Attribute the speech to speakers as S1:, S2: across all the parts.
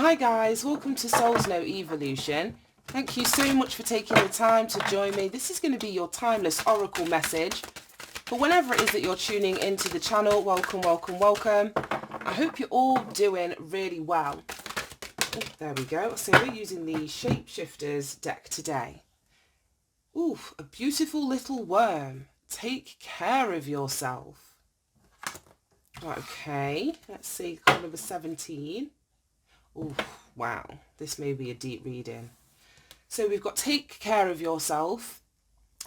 S1: Hi guys, welcome to Soul's No Evolution. Thank you so much for taking the time to join me. This is going to be your timeless oracle message. But whenever it is that you're tuning into the channel, welcome, welcome, welcome. I hope you're all doing really well. Oh, there we go. So we're using the Shapeshifters deck today. Ooh, a beautiful little worm. Take care of yourself. Okay, let's see, card number 17. Oh, wow, this may be a deep reading. So we've got take care of yourself,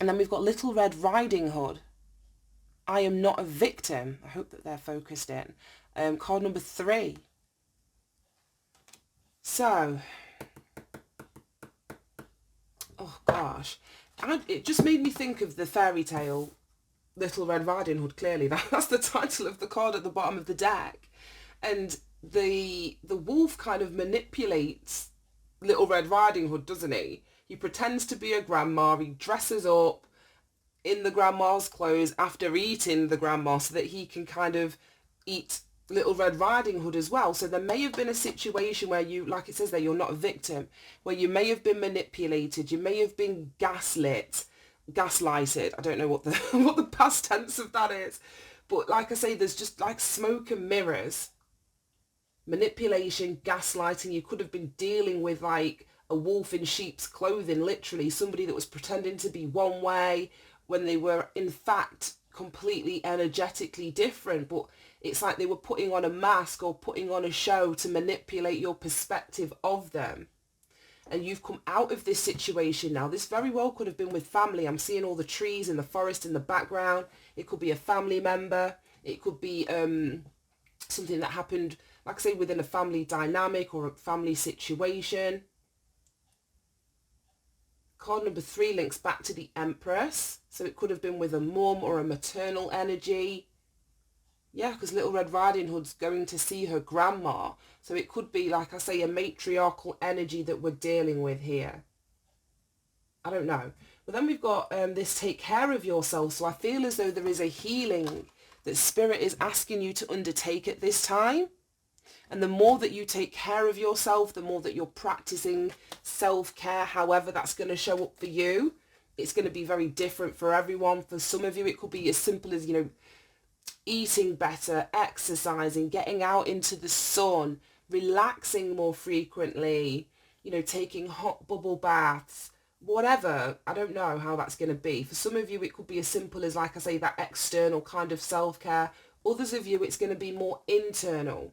S1: and then we've got Little Red Riding Hood. I am not a victim. I hope that they're focused in. Card number 3. So, oh gosh, it just made me think of the fairy tale Little Red Riding Hood. Clearly, that's the title of the card at the bottom of the deck, and the wolf kind of manipulates Little Red Riding Hood, doesn't he? He pretends to be a grandma. He dresses up in the grandma's clothes after eating the grandma so that he can kind of eat Little Red Riding Hood as well. So there may have been a situation where you, like it says there, you're not a victim, where you may have been manipulated, you may have been gaslighted. I don't know what the what the past tense of that is, but like I say, there's just like smoke and mirrors. Manipulation, gaslighting. You could have been dealing with like a wolf in sheep's clothing, literally somebody that was pretending to be one way when they were in fact completely energetically different, but it's like they were putting on a mask or putting on a show to manipulate your perspective of them. And you've come out of this situation now. This very well could have been with family. I'm seeing all the trees in the forest in the background. It could be a family member. It could be something that happened, like I say, within a family dynamic or a family situation. Card number 3 links back to the Empress. So it could have been with a mum or a maternal energy. Yeah, because Little Red Riding Hood's going to see her grandma. So it could be, like I say, a matriarchal energy that we're dealing with here. I don't know. But then we've got this take care of yourself. So I feel as though there is a healing that Spirit is asking you to undertake at this time. And the more that you take care of yourself, the more that you're practicing self-care, however that's going to show up for you. It's going to be very different for everyone. For some of you, it could be as simple as, eating better, exercising, getting out into the sun, relaxing more frequently, taking hot bubble baths, whatever. I don't know how that's going to be. For some of you, it could be as simple as, like I say, that external kind of self-care. Others of you, it's going to be more internal.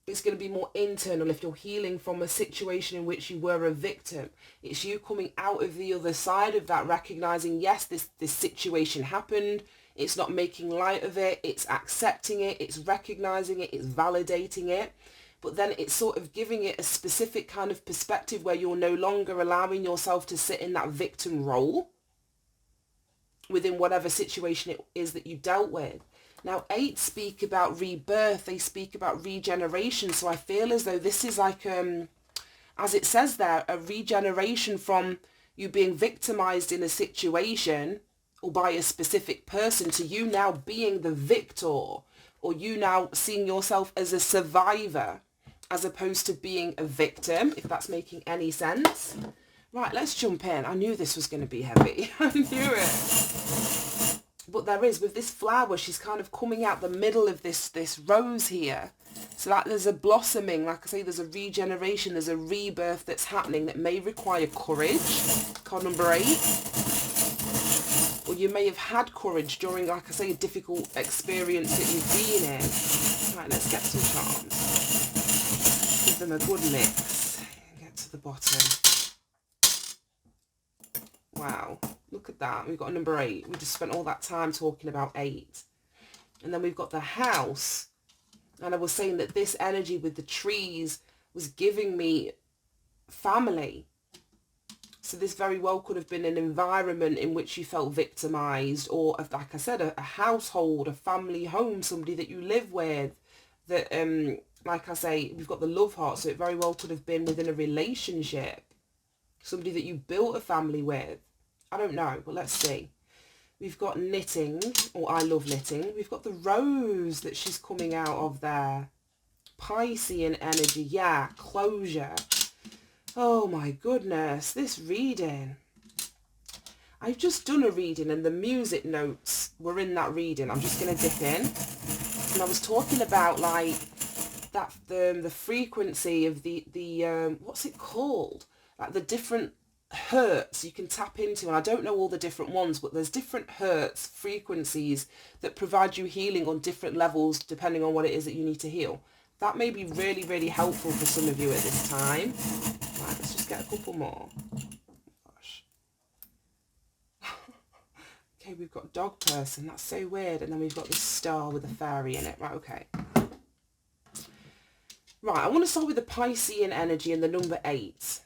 S1: It's going to be more internal if you're healing from a situation in which you were a victim. It's you coming out of the other side of that, recognizing, yes, this situation happened. It's not making light of it. It's accepting it. It's recognizing it. It's validating it. But then it's sort of giving it a specific kind of perspective where you're no longer allowing yourself to sit in that victim role within whatever situation it is that you dealt with. Now, 8 speak about rebirth. They speak about regeneration. So I feel as though this is like, as it says there, a regeneration from you being victimized in a situation or by a specific person to you now being the victor, or you now seeing yourself as a survivor as opposed to being a victim, if that's making any sense. Right, let's jump in. I knew this was going to be heavy. I knew it. But there is, with this flower, she's kind of coming out the middle of this rose here. So that there's a blossoming, like I say, there's a regeneration, there's a rebirth that's happening that may require courage. Card number 8. Or you may have had courage during, like I say, a difficult experience that you've been in. Right, let's get some charms. Give them a good mix. Get to the bottom. Wow, look at that. We've got a number 8. We just spent all that time talking about 8. And then we've got the house. And I was saying that this energy with the trees was giving me family. So this very well could have been an environment in which you felt victimized, or, like I said, a household, a family home, somebody that you live with. That, like I say, we've got the love heart, so it very well could have been within a relationship. Somebody that you built a family with. I don't know, but let's see. We've got knitting, or I love knitting. We've got the rose that she's coming out of there. Piscean energy. Yeah, closure. Oh my goodness, this reading. I've just done a reading and the music notes were in that reading. I'm just going to dip in. And I was talking about like that the frequency of the what's it called? Like the different hertz you can tap into, and I don't know all the different ones, but there's different hertz frequencies that provide you healing on different levels depending on what it is that you need to heal. That may be really, really helpful for some of you at this time. Right, let's just get a couple more. Gosh. Okay, we've got dog person. That's so weird. And then we've got this star with a fairy in it. Right, okay. Right, I want to start with the Piscean energy and the number 8.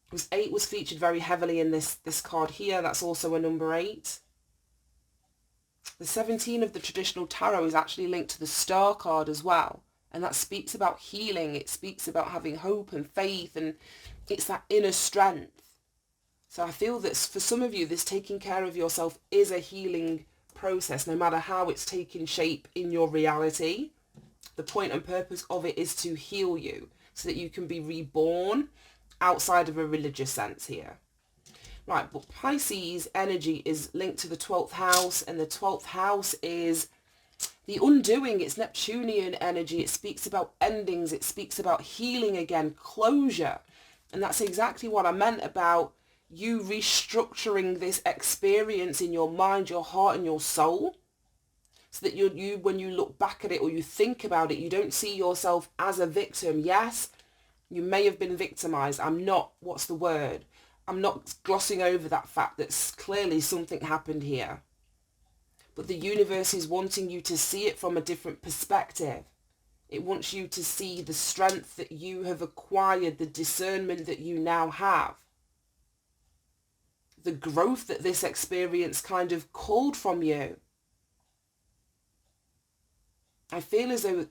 S1: Because 8 was featured very heavily in this card here. That's also a number 8. The 17 of the traditional tarot is actually linked to the star card as well. And that speaks about healing. It speaks about having hope and faith. And it's that inner strength. So I feel that for some of you, this taking care of yourself is a healing process, no matter how it's taking shape in your reality. The point and purpose of it is to heal you so that you can be reborn outside of a religious sense here. Right, but Pisces energy is linked to the 12th house, and the 12th house is the undoing. It's Neptunian energy. It speaks about endings. It speaks about healing again, closure. And that's exactly what I meant about you restructuring this experience in your mind, your heart and your soul, so that you when you look back at it or you think about it, you don't see yourself as a victim. Yes, you may have been victimized. I'm not glossing over that fact that clearly something happened here. But the universe is wanting you to see it from a different perspective. It wants you to see the strength that you have acquired, the discernment that you now have, the growth that this experience kind of called from you. I feel as though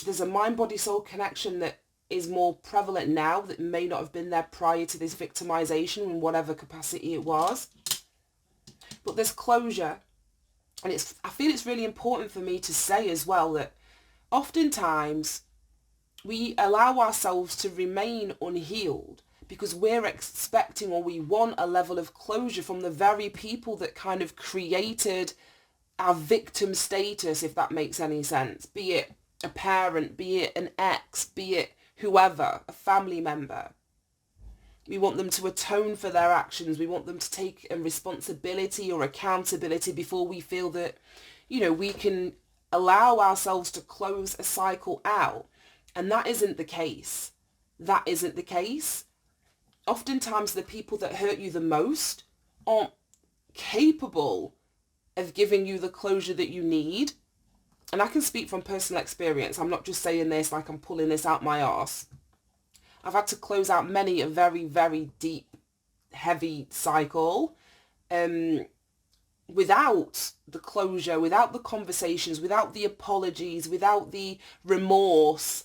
S1: there's a mind-body-soul connection that is more prevalent now that may not have been there prior to this victimization in whatever capacity it was. But there's closure. And I feel it's really important for me to say as well that oftentimes we allow ourselves to remain unhealed because we're expecting or we want a level of closure from the very people that kind of created our victim status, if that makes any sense. Be it a parent, be it an ex, be it whoever, a family member. We want them to atone for their actions. We want them to take a responsibility or accountability before we feel that, we can allow ourselves to close a cycle out. And that isn't the case. That isn't the case. Oftentimes the people that hurt you the most aren't capable of giving you the closure that you need. And I can speak from personal experience. I'm not just saying this like I'm pulling this out my arse. I've had to close out many a very, very deep, heavy cycle without the closure, without the conversations, without the apologies, without the remorse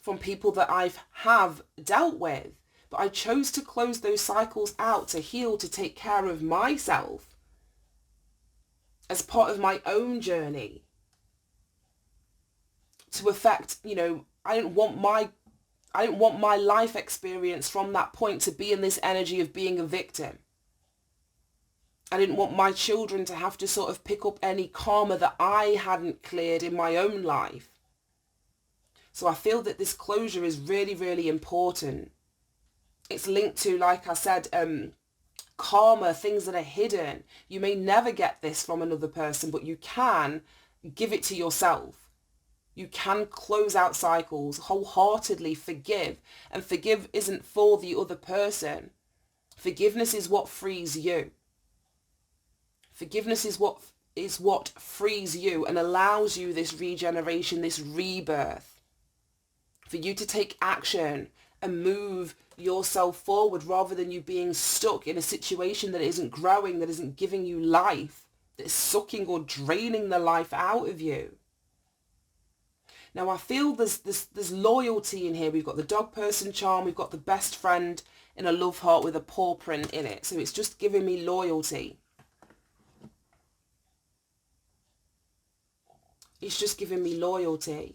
S1: from people that have dealt with. But I chose to close those cycles out, to heal, to take care of myself as part of my own journey. To affect, I didn't want my life experience from that point to be in this energy of being a victim. I didn't want my children to have to sort of pick up any karma that I hadn't cleared in my own life. So I feel that this closure is really, really important. It's linked to, like I said, karma, things that are hidden. You may never get this from another person, but you can give it to yourself. You can close out cycles, wholeheartedly forgive. And forgive isn't for the other person. Forgiveness is what frees you. Forgiveness is what frees you and allows you this regeneration, this rebirth. For you to take action and move yourself forward rather than you being stuck in a situation that isn't growing, that isn't giving you life, that is sucking or draining the life out of you. Now I feel there's loyalty in here. We've got the dog person charm. We've got the best friend in a love heart with a paw print in it. So it's just giving me loyalty. It's just giving me loyalty.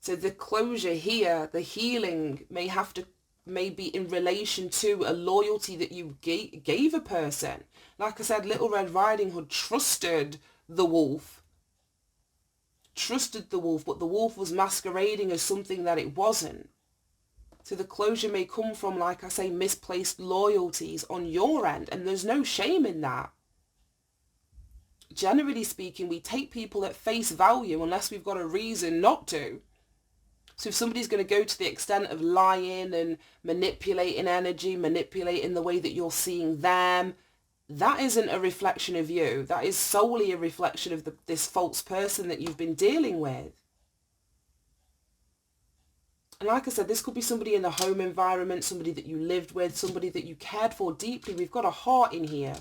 S1: So the closure here, the healing may be in relation to a loyalty that you gave a person. Like I said, Little Red Riding Hood trusted the wolf. But the wolf was masquerading as something that it wasn't. So the closure may come from, like I say, misplaced loyalties on your end, and there's no shame in that. Generally speaking, we take people at face value unless we've got a reason not to. So if somebody's going to go to the extent of lying and manipulating energy, manipulating the way that you're seeing them, that isn't a reflection of you. That is solely a reflection of this false person that you've been dealing with. And like I said, this could be somebody in the home environment, somebody that you lived with, somebody that you cared for deeply. We've got a heart in here.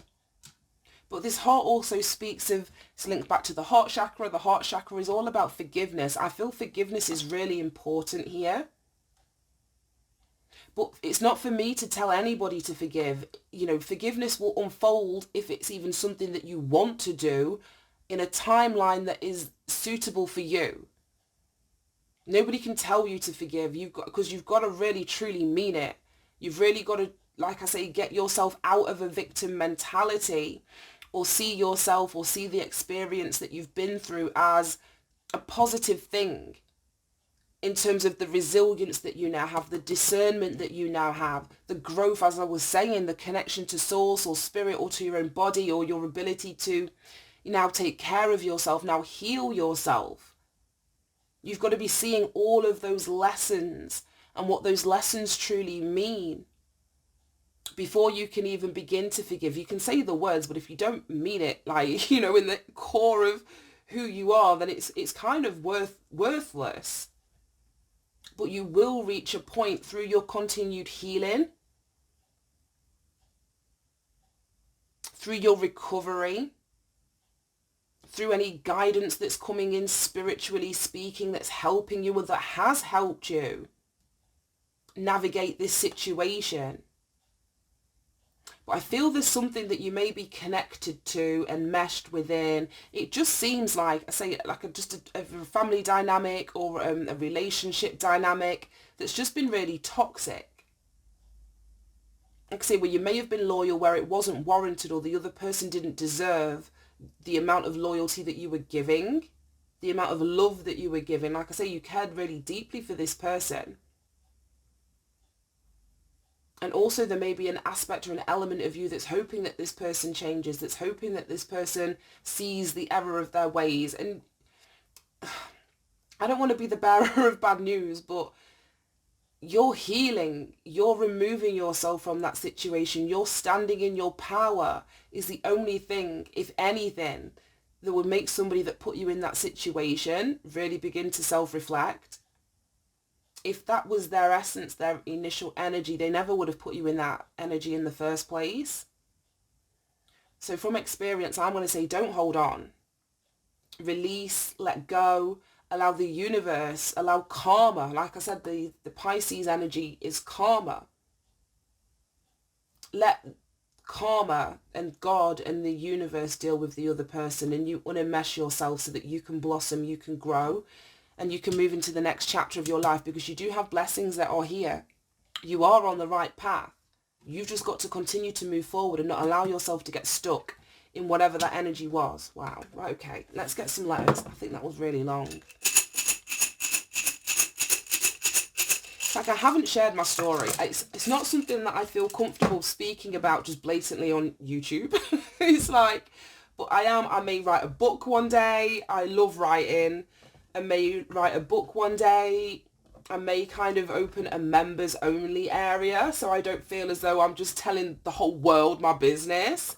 S1: But this heart also speaks of, it's linked back to the heart chakra. The heart chakra is all about forgiveness. I feel forgiveness is really important here. But it's not for me to tell anybody to forgive. You know, forgiveness will unfold if it's even something that you want to do in a timeline that is suitable for you. Nobody can tell you to forgive. Because you've got to really truly mean it. You've really got to, like I say, get yourself out of a victim mentality, or see yourself or see the experience that you've been through as a positive thing in terms of the resilience that you now have, the discernment that you now have, the growth, as I was saying, the connection to source or spirit or to your own body, or your ability to now take care of yourself, now heal yourself. You've got to be seeing all of those lessons and what those lessons truly mean before you can even begin to forgive. You can say the words, but if you don't mean it, like, you know, in the core of who you are, then it's kind of worthless. But you will reach a point through your continued healing, through your recovery, through any guidance that's coming in spiritually speaking, that's helping you, or that has helped you navigate this situation. But I feel there's something that you may be connected to and meshed within. It just seems like, I say, like a family dynamic or a relationship dynamic that's just been really toxic. Like I say, where you may have been loyal where it wasn't warranted, or the other person didn't deserve the amount of loyalty that you were giving, the amount of love that you were giving. Like I say, you cared really deeply for this person. And also there may be an aspect or an element of you that's hoping that this person changes, that's hoping that this person sees the error of their ways. And I don't want to be the bearer of bad news, but you're healing, you're removing yourself from that situation, you're standing in your power is the only thing, if anything, that would make somebody that put you in that situation really begin to self-reflect. If that was their essence, their initial energy, they never would have put you in that energy in the first place. So from experience, I'm going to say, don't hold on. Release, let go, allow the universe, allow karma. Like I said, the Pisces energy is karma. Let karma and God and the universe deal with the other person, and you unenmesh yourself so that you can blossom, you can grow, and you can move into the next chapter of your life, because you do have blessings that are here. You are on the right path. You've just got to continue to move forward and not allow yourself to get stuck in whatever that energy was. Wow. Right, okay. Let's get some letters. I think that was really long. It's like I haven't shared my story. It's not something that I feel comfortable speaking about just blatantly on YouTube. It's like, but I may write a book one day. I love writing. I may write a book one day. I may kind of open a members only area, so I don't feel as though I'm just telling the whole world my business.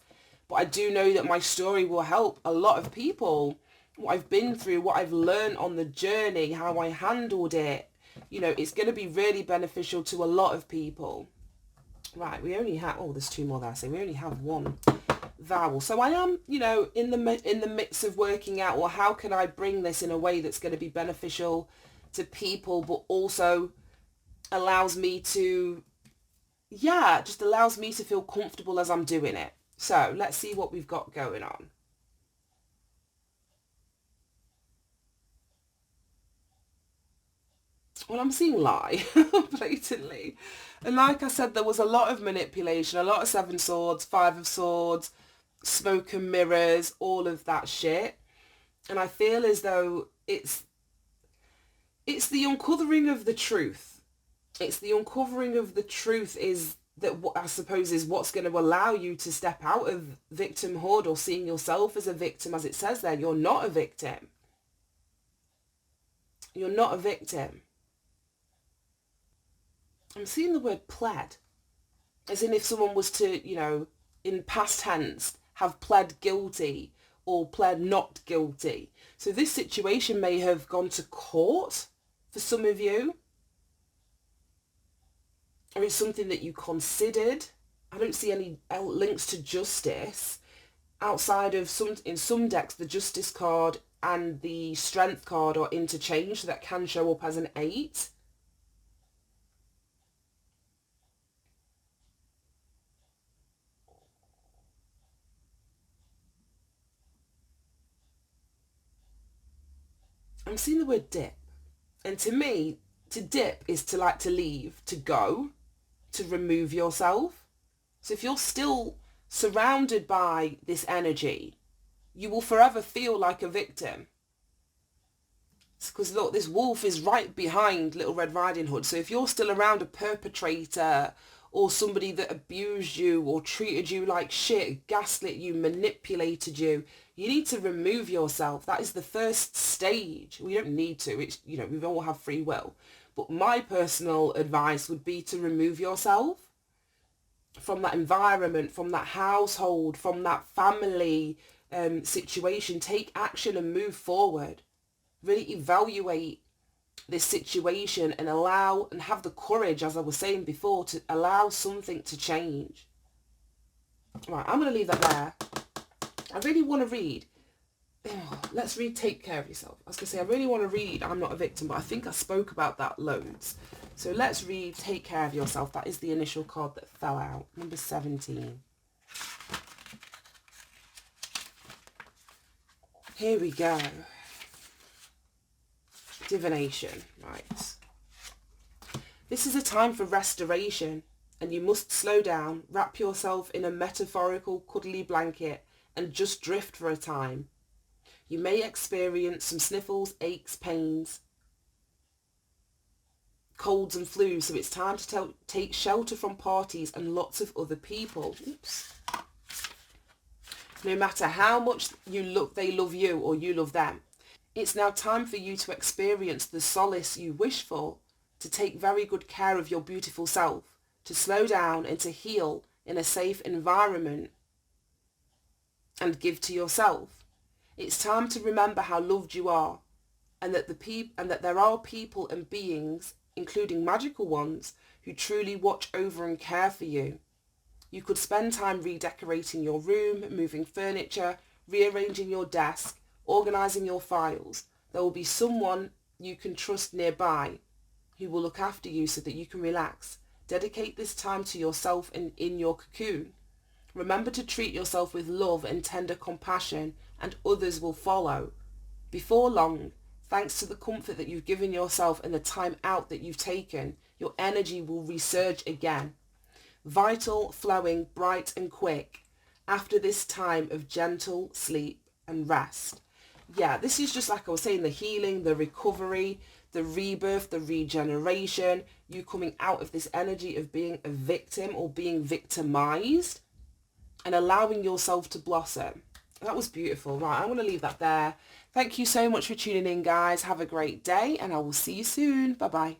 S1: But I do know that my story will help a lot of people. What I've been through, what I've learned on the journey, how I handled it, you know, it's going to be really beneficial to a lot of people. Right, we only have, oh, there's two more there, so we only have one vowel. So I am, you know, in the midst of working out, well, how can I bring this in a way that's going to be beneficial to people, but also allows me to, just allows me to feel comfortable as I'm doing it. So let's see what we've got going on. Well, I'm seeing lie, blatantly. And like I said, there was a lot of manipulation, a lot of Seven Swords, Five of Swords, smoke and mirrors, all of that shit. And I feel as though it's the uncovering of the truth. It's the uncovering of the truth is that what I suppose is what's going to allow you to step out of victimhood or seeing yourself as a victim. As it says there, you're not a victim. You're not a victim. I'm seeing the word pled, as in if someone was to, in past tense, have pled guilty or pled not guilty. So this situation may have gone to court for some of you, or it's something that you considered. I don't see any links to justice outside of in some decks, the justice card and the strength card are interchanged, so that can show up as an 8. I'm seeing the word dip. And to me, to dip is to leave, to go, to remove yourself. So if you're still surrounded by this energy, you will forever feel like a victim. Because look, this wolf is right behind Little Red Riding Hood. So if you're still around a perpetrator or somebody that abused you or treated you like shit, gaslit you, manipulated you, you need to remove yourself. That is the first stage. We don't need to. It's, we all have free will. But my personal advice would be to remove yourself from that environment, from that household, from that family situation. Take action and move forward. Really evaluate this situation and allow and have the courage, as I was saying before, to allow something to change. Right, I'm going to leave that there. I really want to read. Let's read Take Care of Yourself. I was going to say, I really want to read I'm Not a Victim, but I think I spoke about that loads. So let's read Take Care of Yourself. That is the initial card that fell out. Number 17. Here we go. Divination. Right. This is a time for restoration, and you must slow down, wrap yourself in a metaphorical cuddly blanket, and just drift for a time. You may experience some sniffles, aches, pains, colds and flus, so it's time to take shelter from parties and lots of other people. Oops. No matter how much they love you or you love them, it's now time for you to experience the solace you wish for, to take very good care of your beautiful self, to slow down and to heal in a safe environment and give to yourself. It's time to remember how loved you are, and that there are people and beings, including magical ones, who truly watch over and care for you. You could spend time redecorating your room, moving furniture, rearranging your desk, organising your files. There will be someone you can trust nearby who will look after you so that you can relax. Dedicate this time to yourself and in your cocoon. Remember to treat yourself with love and tender compassion, and others will follow. Before long, thanks to the comfort that you've given yourself and the time out that you've taken, your energy will resurge again. Vital, flowing, bright and quick, after this time of gentle sleep and rest. Yeah, this is just like I was saying, the healing, the recovery, the rebirth, the regeneration, you coming out of this energy of being a victim or being victimized and allowing yourself to blossom. That was beautiful. Right, I'm going to leave that there. Thank you so much for tuning in, guys. Have a great day, and I will see you soon. Bye-bye.